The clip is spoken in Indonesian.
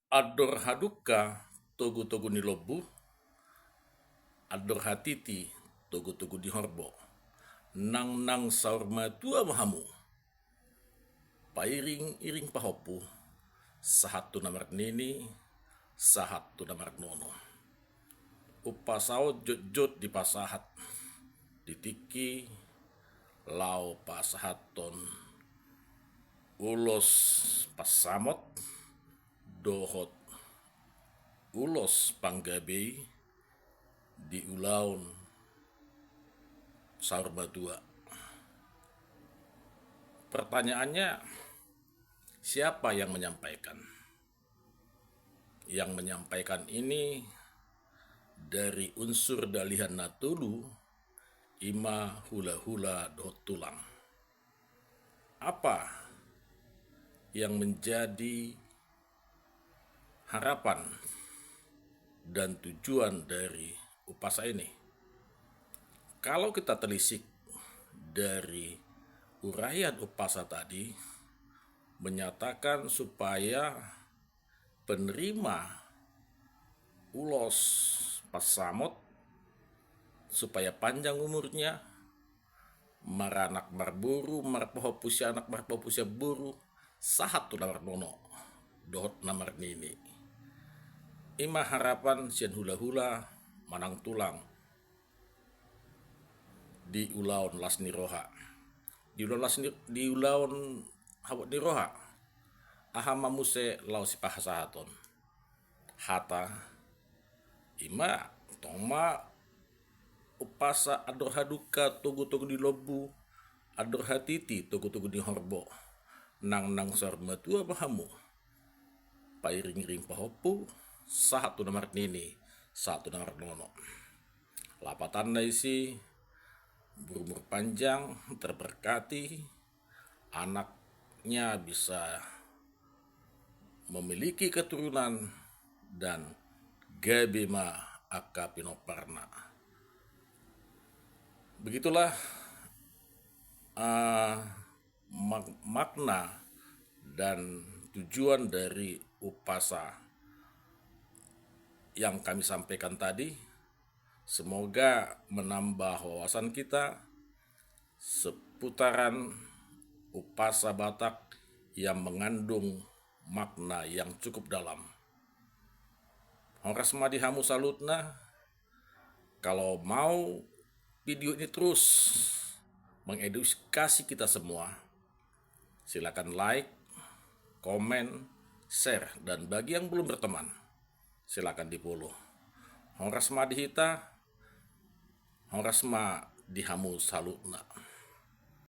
Ador haduka togu-togu ni lobu, ador hatiti togu-togu di horbo. Nang saur matua mahamu. Pairing-iring pahopu, sahatu namar nini, sahatu namar nono. Upasao jot-jot di pasahat, ditiki lau pasahaton ulos pasamot, dohot ulos panggabei di ulaun saur madua. Pertanyaannya, siapa yang menyampaikan? Yang menyampaikan ini dari unsur dalihan natulu ima hula-hula dohot tulang. Apa yang menjadi harapan dan tujuan dari upasa ini? Kalau kita telisik dari uraian upasa tadi, menyatakan supaya penerima ulos pasamot supaya panjang umurnya, maranak marburu, marpohopusia anak marpohopusia buru, sahat tu namar nono, dohot namar nini. Ima harapan sian hula-hula manang tulang di ulaun las niroha. Di ulaun hawat niroha. Ahama muse lau si pahasahaton. Hata ima tongma upasa ador haduka togu-togu di lobu, ador hatiti togu-togu di horbo. Nang saur matua bahamu. Pairing-ring pahopu, sahatu namar nini, satu namar nono. Lapatan na isi berumur panjang, terberkati, anaknya bisa memiliki keturunan dan gabima akapinoparna. Begitulah makna dan tujuan dari upasa yang kami sampaikan tadi. Semoga menambah wawasan kita seputaran upasa Batak yang mengandung makna yang cukup dalam. Horas madi hamu salutna. Kalau mau video ini terus mengedukasi kita semua, silakan like, komen, share, dan bagi yang belum berteman, silakan di-follow. Horas madi hita, horas ma dihamu salutna.